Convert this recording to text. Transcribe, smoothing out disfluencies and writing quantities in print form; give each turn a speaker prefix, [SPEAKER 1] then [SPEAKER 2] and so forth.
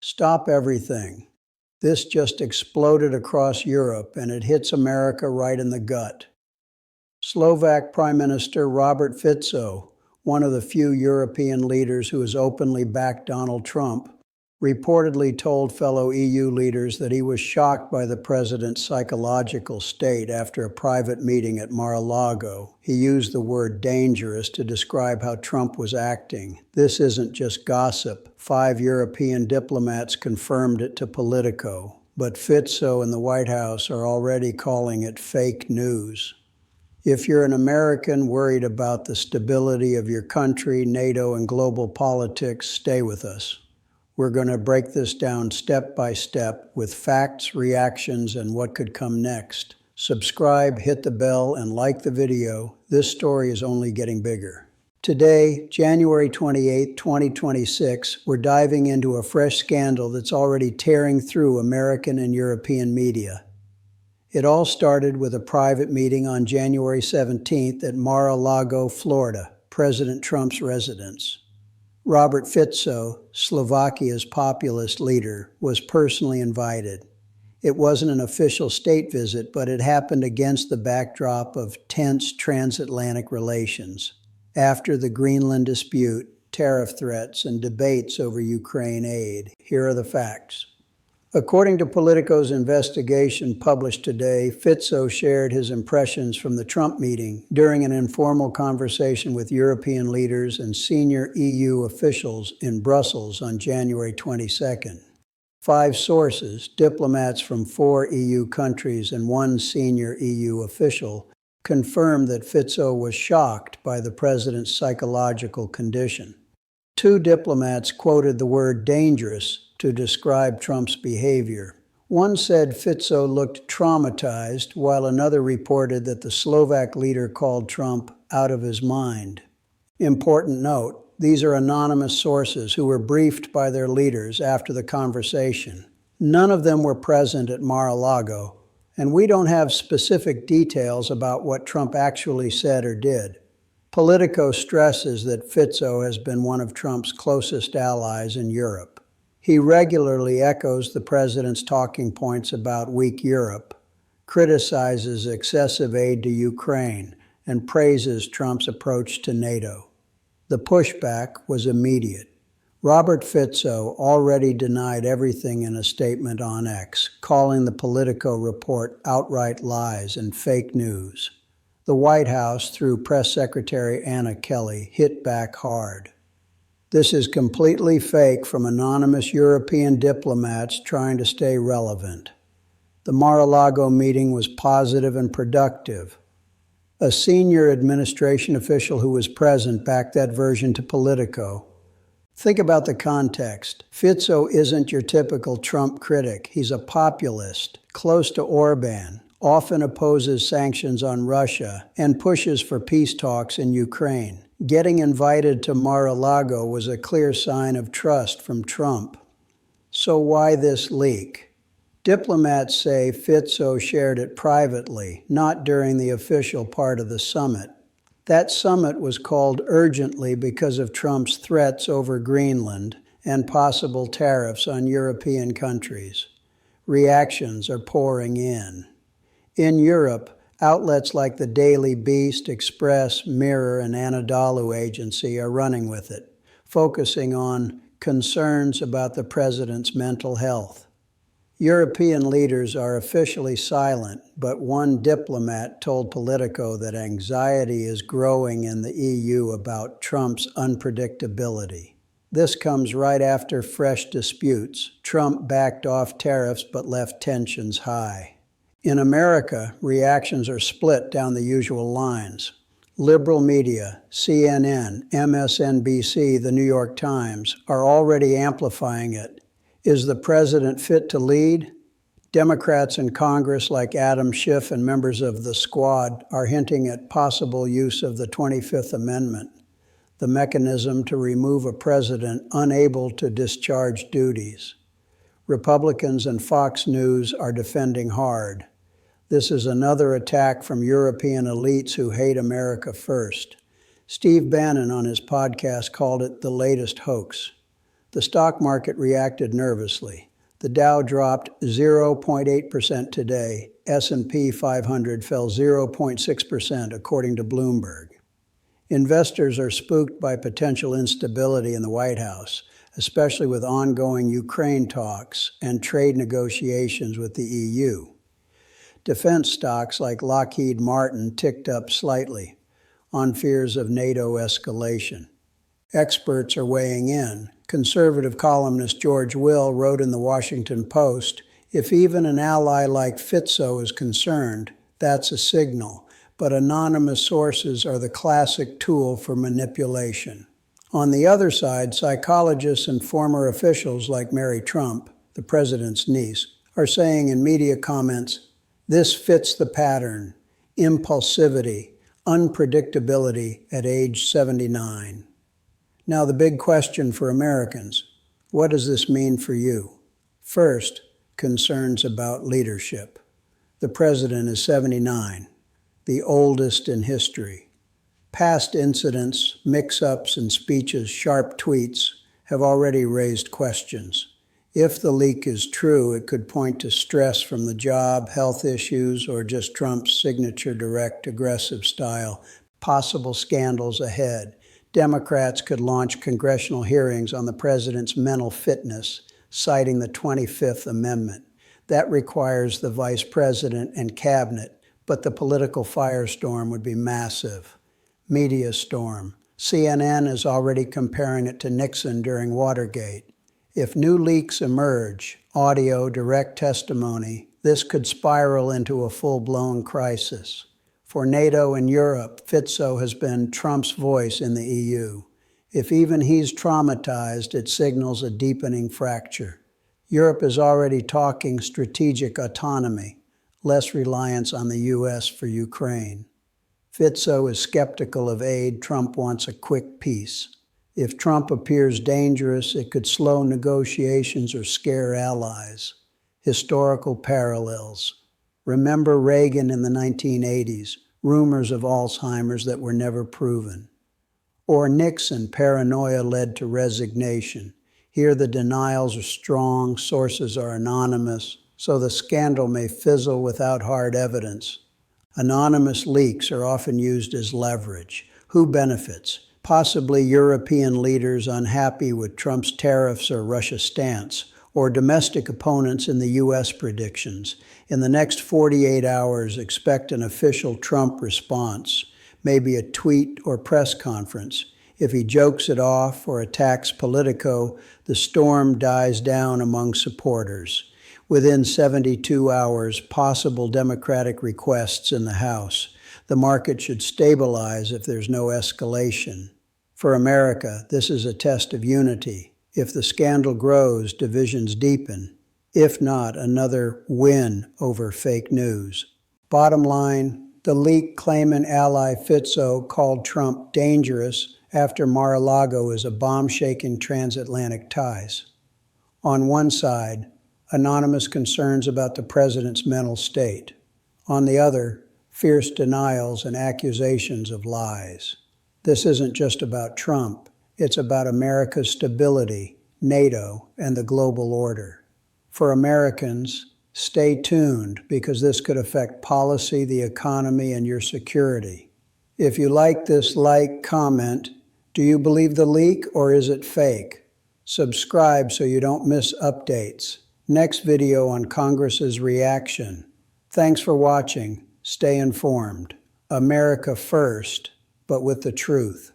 [SPEAKER 1] Stop everything. This just exploded across Europe and it hits America right in the gut. Slovak Prime Minister Robert Fico, one of the few European leaders who has openly backed Donald Trump, reportedly told fellow EU leaders that he was shocked by the president's psychological state after a private meeting at Mar-a-Lago. He used the word dangerous to describe how Trump was acting. This isn't just gossip. 5 European diplomats confirmed it to Politico, but Fico and the White House are already calling it fake news. If you're an American worried about the stability of your country, NATO, and global politics, stay with us. We're going to break this down step by step with facts, reactions, and what could come next. Subscribe, hit the bell, and like the video. This story is only getting bigger. Today, January 28, 2026, we're diving into a fresh scandal that's already tearing through American and European media. It all started with a private meeting on January 17th at Mar-a-Lago, Florida, President Trump's residence. Robert Fico, Slovakia's populist leader, was personally invited. It wasn't an official state visit, but it happened against the backdrop of tense transatlantic relations. After the Greenland dispute, tariff threats, and debates over Ukraine aid, here are the facts. According to Politico's investigation published today, Fico shared his impressions from the Trump meeting during an informal conversation with European leaders and senior EU officials in Brussels on January 22nd. 5 sources, diplomats from 4 EU countries and 1 senior EU official, confirmed that Fico was shocked by the president's psychological condition. 2 diplomats quoted the word dangerous to describe Trump's behavior. One said Fico looked traumatized, while another reported that the Slovak leader called Trump out of his mind. Important note, these are anonymous sources who were briefed by their leaders after the conversation. None of them were present at Mar-a-Lago, and we don't have specific details about what Trump actually said or did. Politico stresses that Fico has been one of Trump's closest allies in Europe. He regularly echoes the president's talking points about weak Europe, criticizes excessive aid to Ukraine, and praises Trump's approach to NATO. The pushback was immediate. Robert Fico already denied everything in a statement on X, calling the Politico report outright lies and fake news. The White House, through Press Secretary Anna Kelly, hit back hard. This is completely fake from anonymous European diplomats trying to stay relevant. The Mar-a-Lago meeting was positive and productive. A senior administration official who was present backed that version to Politico. Think about the context. Fico isn't your typical Trump critic. He's a populist, close to Orban, often opposes sanctions on Russia, and pushes for peace talks in Ukraine. Getting invited to Mar-a-Lago was a clear sign of trust from Trump. So why this leak? Diplomats say Fico shared it privately, not during the official part of the summit. That summit was called urgently because of Trump's threats over Greenland and possible tariffs on European countries. Reactions are pouring in. In Europe, outlets like the Daily Beast, Express, Mirror, and Anadolu Agency are running with it, focusing on concerns about the president's mental health. European leaders are officially silent, but one diplomat told Politico that anxiety is growing in the EU about Trump's unpredictability. This comes right after fresh disputes. Trump backed off tariffs but left tensions high. In America, reactions are split down the usual lines. Liberal media, CNN, MSNBC, The New York Times, are already amplifying it. Is the president fit to lead? Democrats in Congress like Adam Schiff and members of the Squad are hinting at possible use of the 25th Amendment, the mechanism to remove a president unable to discharge duties. Republicans and Fox News are defending hard. This is another attack from European elites who hate America first. Steve Bannon on his podcast called it the latest hoax. The stock market reacted nervously. The Dow dropped 0.8% today. S&P 500 fell 0.6% according to Bloomberg. Investors are spooked by potential instability in the White House, especially with ongoing Ukraine talks and trade negotiations with the EU. Defense stocks like Lockheed Martin ticked up slightly on fears of NATO escalation. Experts are weighing in. Conservative columnist George Will wrote in the Washington Post, "If even an ally like Fico is concerned, that's a signal. But anonymous sources are the classic tool for manipulation." On the other side, psychologists and former officials like Mary Trump, the president's niece, are saying in media comments, "This fits the pattern: impulsivity, unpredictability at age 79. Now the big question for Americans: what does this mean for you? First, concerns about leadership. The president is 79, the oldest in history. Past incidents, mix-ups and speeches, sharp tweets have already raised questions. If the leak is true, it could point to stress from the job, health issues, or just Trump's signature direct, aggressive style. Possible scandals ahead. Democrats could launch congressional hearings on the president's mental fitness, citing the 25th Amendment. That requires the vice president and cabinet, but the political firestorm would be massive. Media storm. CNN is already comparing it to Nixon during Watergate. If new leaks emerge, audio, direct testimony, this could spiral into a full-blown crisis. For NATO and Europe, Fico has been Trump's voice in the EU. If even he's traumatized, it signals a deepening fracture. Europe is already talking strategic autonomy, less reliance on the U.S. for Ukraine. Fico is skeptical of aid. Trump wants a quick peace. If Trump appears dangerous, it could slow negotiations or scare allies. Historical parallels. Remember Reagan in the 1980s, rumors of Alzheimer's that were never proven. Or Nixon, paranoia led to resignation. Here the denials are strong, sources are anonymous, so the scandal may fizzle without hard evidence. Anonymous leaks are often used as leverage. Who benefits? Possibly European leaders unhappy with Trump's tariffs or Russia stance, or domestic opponents in the U.S. predictions. In the next 48 hours, expect an official Trump response, maybe a tweet or press conference. If he jokes it off or attacks Politico, the storm dies down among supporters. Within 72 hours, possible Democratic requests in the House. The market should stabilize if there's no escalation. For America, this is a test of unity. If the scandal grows, divisions deepen. If not, another win over fake news. Bottom line, the leak claimant ally Fico called Trump dangerous after Mar-a-Lago is a bomb-shaking transatlantic ties. On one side, anonymous concerns about the president's mental state. On the other, fierce denials and accusations of lies. This isn't just about Trump. It's about America's stability, NATO, and the global order. For Americans, stay tuned because this could affect policy, the economy, and your security. If you like this, comment. Do you believe the leak or is it fake? Subscribe so you don't miss updates. Next video on Congress's reaction. Thanks for watching. Stay informed. America first, but with the truth.